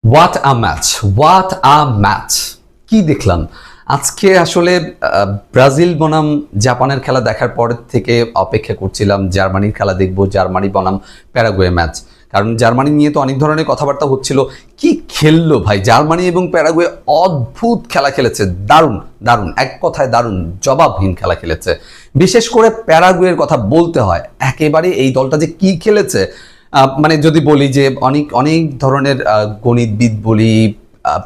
What a match, what a match! কি দেখলাম আজকে! আসলে ব্রাজিল বনাম জাপানের খেলা দেখার পর থেকে অপেক্ষা করছিলাম জার্মানির খেলা দেখবো, জার্মানি বনাম প্যারাগুয়ে ম্যাচ। কারণ জার্মানি নিয়ে তো অনেক ধরনের কথাবার্তা হচ্ছিল। কি খেললো ভাই জার্মানি এবং প্যারাগুয়ে! অদ্ভুত খেলা খেলেছে, দারুণ দারুণ, এক কথায় দারুণ, জবাবহীন খেলা খেলেছে। বিশেষ করে প্যারাগুয়ের কথা বলতে হয়, একেবারে এই দলটা যে কি খেলেছে। মানে যদি বলি যে অনেক অনেক ধরনের গণিতবিদ বলি,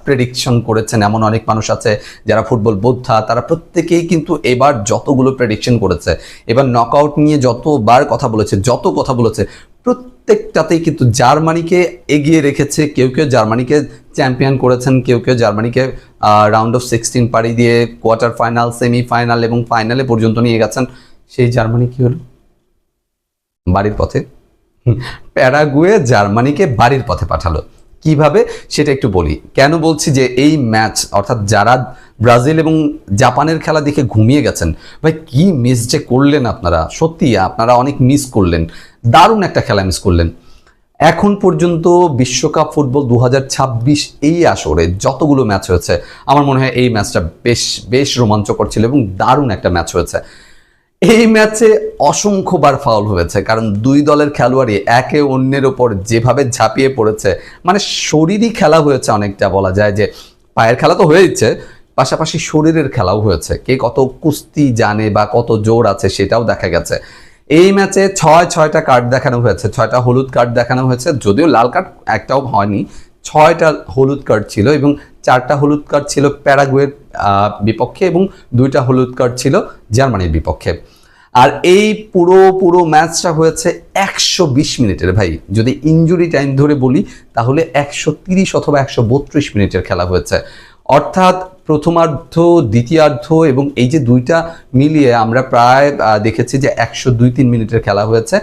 প্রেডিকশন করেছেন এমন অনেক মানুষ আছে যারা ফুটবল বোদ্ধা, তারা প্রত্যেকেই কিন্তু এবার যতগুলো প্রেডিকশন করেছে, এবার নকআউট নিয়ে যতবার কথা বলেছে, যত কথা বলেছে, প্রত্যেকটাতেই কিন্তু জার্মানিকে এগিয়ে রেখেছে। কেউ কেউ জার্মানিকে চ্যাম্পিয়ন করেছেন, কেউ কেউ জার্মানিকে রাউন্ড অফ 16 পাড়ি দিয়ে কোয়ার্টার ফাইনাল, সেমিফাইনাল এবং ফাইনালে পর্যন্ত নিয়ে গেছেন। সেই জার্মানি কি হলো? বাড়ির পথে। প্যারাগুয়ে জার্মানিকে বাড়ির পথে পাঠালো। কিভাবে সেটা একটু বলি। কেন বলছি যে এই ম্যাচ, অর্থাৎ যারা ব্রাজিল এবং জাপানের খেলা দেখে ঘুমিয়ে গেছেন, ভাই কি মিস যে করলেন আপনারা! সত্যি আপনারা অনেক মিস করলেন, দারুণ একটা খেলা মিস করলেন। এখন পর্যন্ত বিশ্বকাপ ফুটবল 2026 এই আসরে যতগুলো ম্যাচ হয়েছে, আমার মনে হয় এই ম্যাচটা বেশ বেশ রোমাঞ্চকর ছিল এবং দারুণ একটা ম্যাচ হয়েছে। এই ম্যাচে অসংখ্যবার ফাউল হয়েছে, কারণ দুই দলের খেলোয়াড়ই একে অন্যের ওপর যেভাবে ঝাঁপিয়ে পড়েছে, মানে শরীরই খেলা হয়েছে অনেকটা, বলা যায় যে পায়ের খেলা তো হয়েছে, পাশাপাশি শরীরের খেলাও হয়েছে। কে কত কুস্তি জানে বা কত জোর আছে সেটাও দেখা গেছে। এই ম্যাচে ছয়টা কার্ড দেখানো হয়েছে, 6টা হলুদ কার্ড দেখানো হয়েছে, যদিও লাল কার্ড একটাও হয়নি। 6টা হলুদ কার্ড ছিল এবং 4টা হলুদ কার্ড ছিল প্যারাগুয়ের বিপক্ষে এবং 2টা হলুদ কার্ড ছিল জার্মানির বিপক্ষে। আর এই পুরো ম্যাচটা হয়েছে 120 মিনিটের। ভাই যদি ইনজুরি টাইম ধরে বলি তাহলে 130 অথবা 132 মিনিটের খেলা হয়েছে। অর্থাৎ প্রথমার্ধ, দ্বিতীয়ার্ধ এবং এই যে দুইটা মিলিয়ে আমরা প্রায় দেখেছি যে 102-3 মিনিটের খেলা হয়েছে।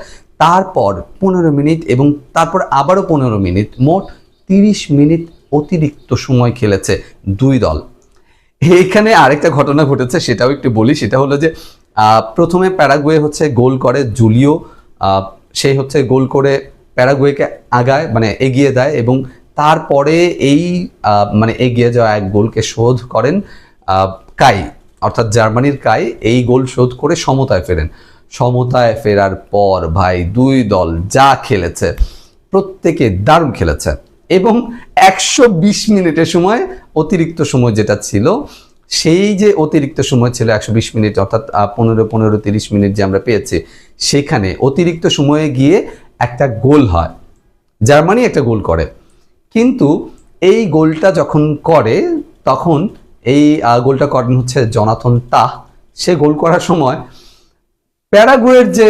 তারপর 15 মিনিট এবং তারপর আবারও 15 মিনিট, মোট 30 মিনিট অতিরিক্ত সময় খেলেছে দুই দল। এইখানে আরেকটা ঘটনা ঘটেছে, সেটাও একটু বলি। সেটা হলো যে প্রথমে প্যারাগুয়ে গোল করে জুলিও, সেই গোল করে প্যারাগুয়েকে আগায়, মানে এগিয়ে দেয় এবং তারপরে এই মানে এগিয়ে যাওয়া এক গোলকে শোধ করেন কাই, অর্থাৎ জার্মানির কাই এই গোল শোধ করে সমতায় ফেরেন। সমতায় ফেরার পর ভাই দুই দল যা খেলেছে, প্রত্যেকে দারুণ খেলেছে এবং 120 মিনিটের সময়, অতিরিক্ত সময় যেটা ছিল, সেই যে অতিরিক্ত সময় ছিল 120 মিনিট, অর্থাৎ 15-30 মিনিট যে আমরা পেয়েছি, সেখানে অতিরিক্ত সময়ে গিয়ে একটা গোল হয়, জার্মানি একটা গোল করে। কিন্তু এই গোলটা যখন করে তখন এই গোলটা করেন জোনাথন তাহ। সে গোল করার সময় প্যারাগুয়ের যে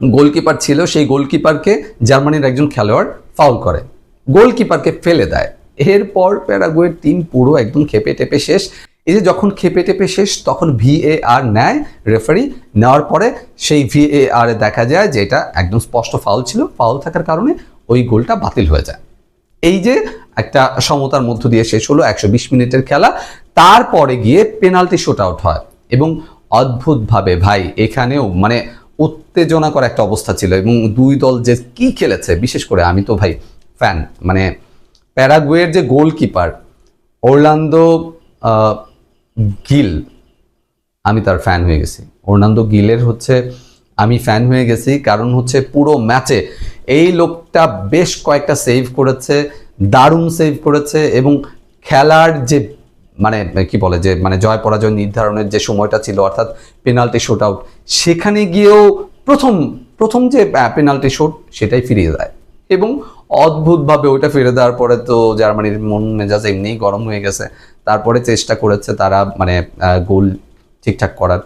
গোলকিপার ছিল, সেই গোলকিপারকে জার্মানির একজন খেলোয়াড় ফাউল করে, গোলকিপারকে ফেলে দেয়। এরপর প্যারাগুয়ের টিম পুরো একদম খেপে টেপে শেষ। এই যে যখন খেপে টেপে শেষ, তখন VAR নেয় রেফারি। নেওয়ার পরে সেই VAR এ দেখা যায় যে এটা একদম স্পষ্ট ফাউল ছিল, ফাউল থাকার কারণে ওই গোলটা বাতিল হয়ে যায়। এই যে একটা সমতার মধ্য দিয়ে শেষ হলো 120 মিনিটের খেলা। তারপরে গিয়ে পেনাল্টি শুট আউট হয় এবং অদ্ভুতভাবে ভাই এখানেও মানে উত্তেজনাকর একটা অবস্থা ছিল এবং দুই দল যে কি খেলেছে, বিশেষ করে আমি তো ভাই ফ্যান, মানে প্যারাগুয়ের যে গোলকিপার অরলান্দো গিল, আমি তার ফ্যান হয়ে গেছি। অরলান্দো গিলের আমি ফ্যান হয়ে গেছি, কারণ পুরো ম্যাচে এই লোকটা বেশ কয়েকটা সেভ করেছে, দারুণ সেভ করেছে এবং খেলার যে মানে কি বলে যে মানে জয় পরাজয় নির্ধারণের যে সময়টা ছিল, অর্থাৎ পেনাল্টি শুট আউট, সেখানে গিয়েও প্রথম যে পেনাল্টি শুট সেটাই ফিরিয়ে দেয় এবং অদ্ভুতভাবে ওইটা ফিরে দেওয়ার পরে তো জার্মানির মন মেজাজ এমনিই গরম হয়ে গেছে। তারপরে চেষ্টা করেছে তারা মানে গোল ঠিকঠাক করার,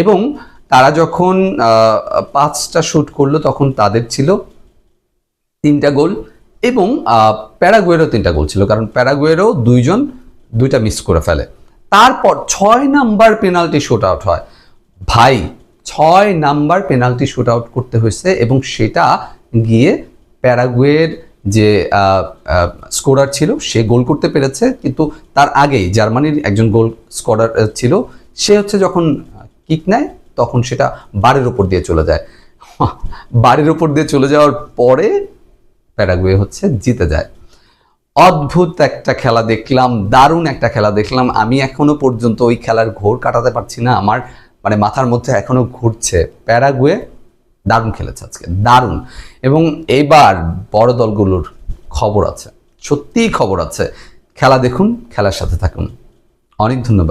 এবং তারা যখন 5টা শুট করলো তখন তাদের ছিল 3টা গোল এবং প্যারাগুয়েরও 3টা গোল ছিল, কারণ প্যারাগুয়েরও 2টা মিস করে ফেলে। তারপর 6 নাম্বার পেনাল্টি শুট আউট হয়। ভাই 6 নাম্বার পেনাল্টি শুট আউট করতে হয়েছে এবং সেটা গিয়ে প্যারাগুয়ের যে স্কোরার ছিল সে গোল করতে পেরেছে, কিন্তু তার আগেই জার্মানির একজন গোল স্কোরার ছিল, সে যখন কিক নেয় তখন সেটা বারের উপর দিয়ে চলে যায়। বারের উপর দিয়ে চলে যাওয়ার পরে প্যারাগুয়ে জিতে যায়। অদ্ভুত একটা খেলা দেখলাম, দারুণ একটা খেলা দেখলাম। আমি এখনো পর্যন্ত ওই খেলার ঘোর কাটাতে পারছি না, আমার মানে মাথার মধ্যে এখনো ঘুরছে। প্যারাগুয়ে দারুণ খেলেছে আজকে, দারুণ। এবং এবার বড় দলগুলোর খবর আছে, সত্যিই খবর আছে। খেলা দেখুন, খেলার সাথে থাকুন। অনেক ধন্যবাদ।